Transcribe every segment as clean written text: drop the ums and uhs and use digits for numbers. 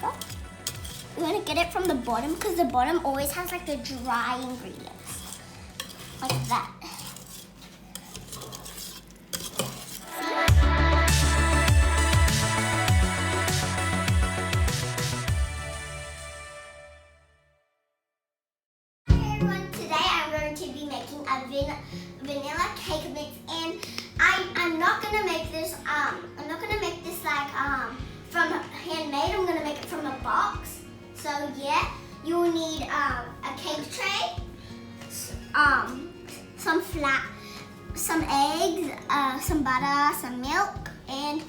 go. We're gonna get it from the bottom because the bottom always has like the dry ingredients. Like that. Hey everyone, today I'm going to be making a vanilla cake mix, and I'm not gonna make this like from handmade. I'm gonna make it from a box. So yeah, you will need a cake tray, some eggs, some butter, some milk, and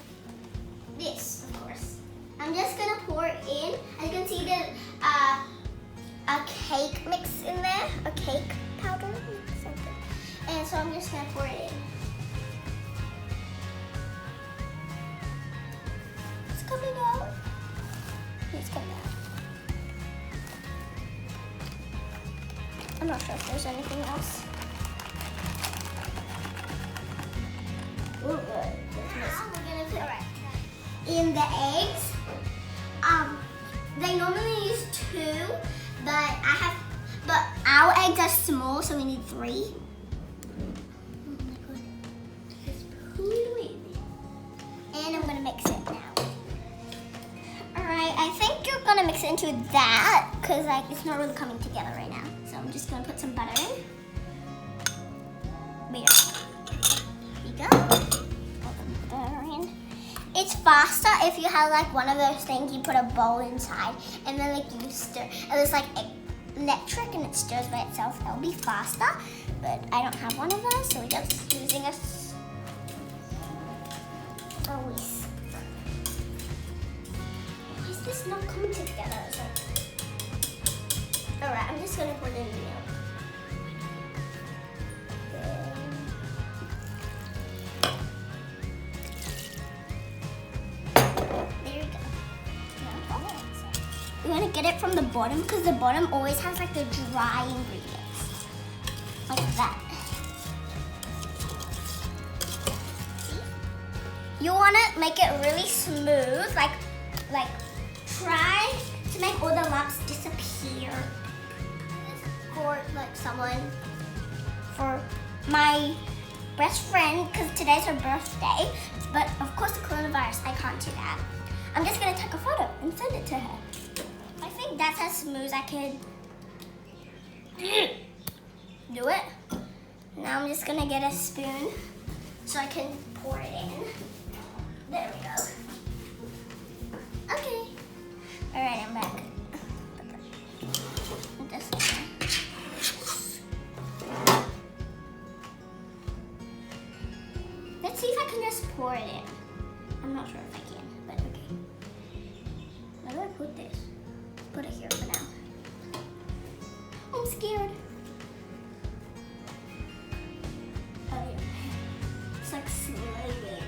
this, of course. I'm just gonna pour it in. As you can see, there's a cake mix in there, a cake powder, something. And so I'm just gonna pour it in. It's coming out. It's coming out. I'm not sure if there's anything else. Ooh, good. Now we're gonna put in the eggs. They normally use 2, but our eggs are small, so we need 3. Oh my god, it's pooling. And I'm gonna mix it now. Alright, I think you're gonna mix it into that because like it's not really coming together right now. So I'm just gonna put some butter in. There you go. Put the butter in. It's faster if you have like one of those things you put a bowl inside and then like you stir. And it's like electric and it stirs by itself. That'll be faster, but I don't have one of those, so we're just using a whisk. Why is this not coming together? Alright, I'm just gonna put it in the milk. There we go. We're gonna get it from the bottom because the bottom always has like the dry ingredients. Like that. See? You wanna make it really smooth, like try to make all the lumps disappear. For like for my best friend, because today's her birthday, but of course the coronavirus, I can't do that. I'm just gonna take a photo and send it to her. I think that's as smooth as I can do it. Now I'm just gonna get a spoon so I can pour it in. There we go. Okay. Alright, I'm back. Let's see if I can just pour it in. I'm not sure if I can, but okay. Where do I put this? Put it here for now. I'm scared. Oh yeah. It's like sliding.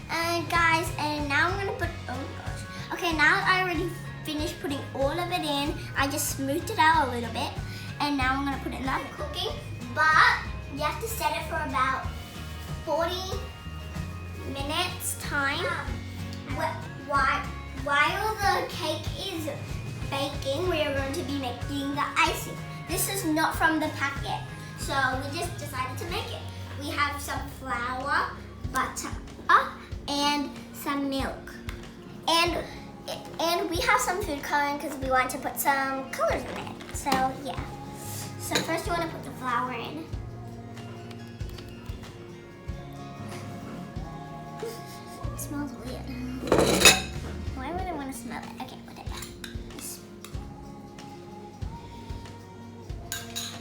And guys, and now I'm gonna put, oh gosh. Okay, now I already finished putting all of it in. I just smoothed it out a little bit. And now I'm gonna put it in the oven cooking. But you have to set it for about 40 minutes time. While the cake is baking, we are going to be making the icing. This is not from the packet, so we just decided to make it. We have some flour, butter, and some milk. And we have some food coloring because we want to put some colors in it. So yeah. So first you want to put the flour in. It smells weird. Why would I want to smell it? Okay, put it back.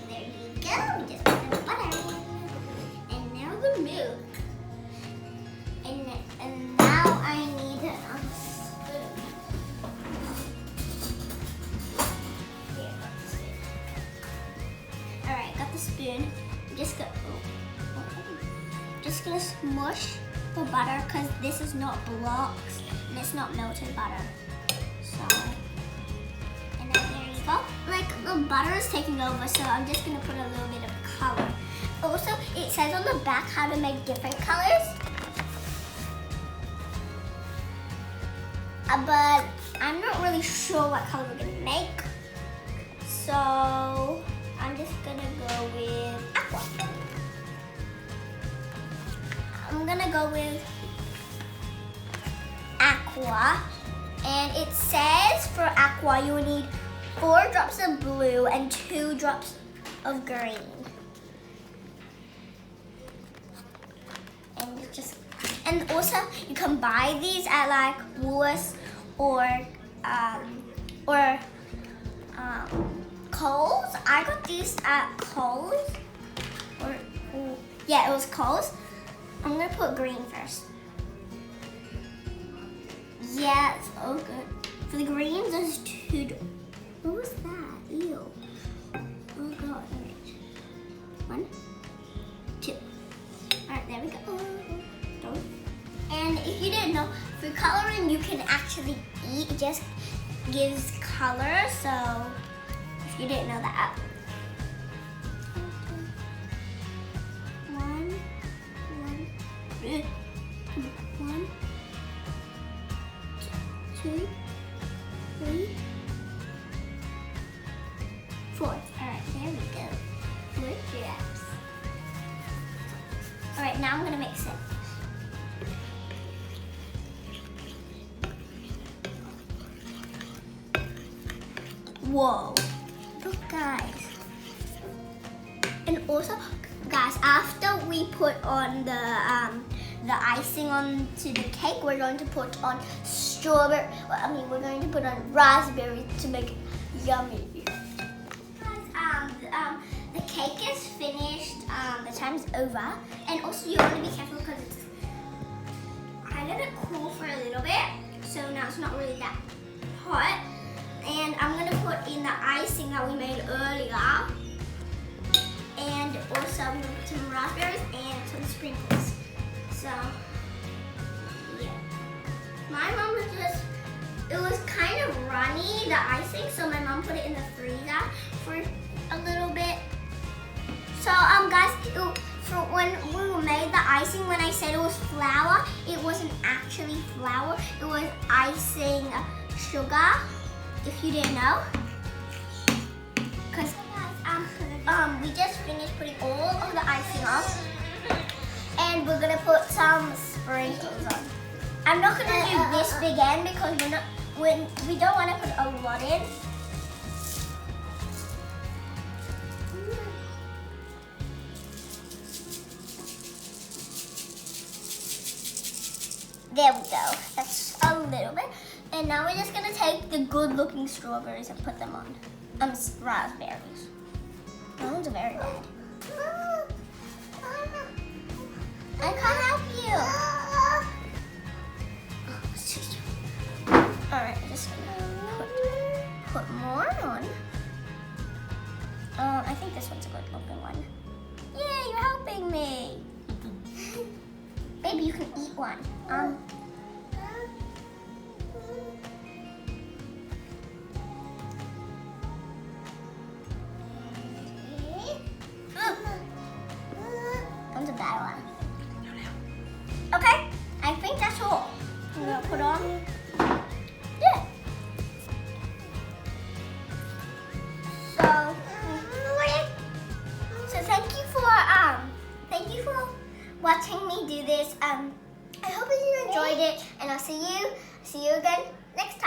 There you go. We just put the butter in. And now the milk. And now I need a spoon. Here, got the spoon. Alright, got the spoon. Just gonna smush the butter because this is not blocks and it's not melted butter. So, and then there you go. Like the butter is taking over, so I'm just gonna put a little bit of color. Also, it says on the back how to make different colors. but I'm not really sure what color we're gonna make. So I'm just gonna go with aqua. I'm gonna go with aqua, and it says for aqua you need 4 drops of blue and 2 drops of green. And also you can buy these at like Woolworths or Kohl's. I got these at Kohl's. Yeah, it was Kohl's. I'm gonna put green first. Yeah, it's all good. For the greens, there's 2. What was that? Ew. Oh god. 1, 2. Alright, there we go. And if you didn't know, food coloring you can actually eat. It just gives color. So if you didn't know that. 1, 2, 3, 4. Alright, there we go. 4 drops. Alright, now I'm gonna mix it. Whoa, look guys. And also guys, after we put on the icing onto the cake, we're going to put on we're going to put on raspberries to make it yummy. Guys, the cake is finished, the time's over, and also you want to be careful because it's I let it cool for a little bit, so now it's not really that hot. And I'm gonna put in the icing that we made earlier. And also I'm gonna put some raspberries and some sprinkles. So, yeah. My mom it was kind of runny, the icing, so my mom put it in the freezer for a little bit. So, guys, for when we made the icing, when I said it was flour, it wasn't actually flour, it was icing sugar. If you didn't know, because we just finished putting all of the icing on, and we're gonna put some sprinkles on. I'm not gonna do this big end because we don't want to put a lot in. There we go. That's a little bit. And now we're just gonna take the good-looking strawberries and put them on. Raspberries. Those are very bad. I can't help you. All right, I'm just gonna put more on. I think this one's a good-looking one. Yeah, you're helping me. Baby, you can eat one. That's a bad one. Okay, I think that's all. I'm gonna put on. Yeah. So thank you for watching me do this. I hope you enjoyed it, and I'll see you again next time.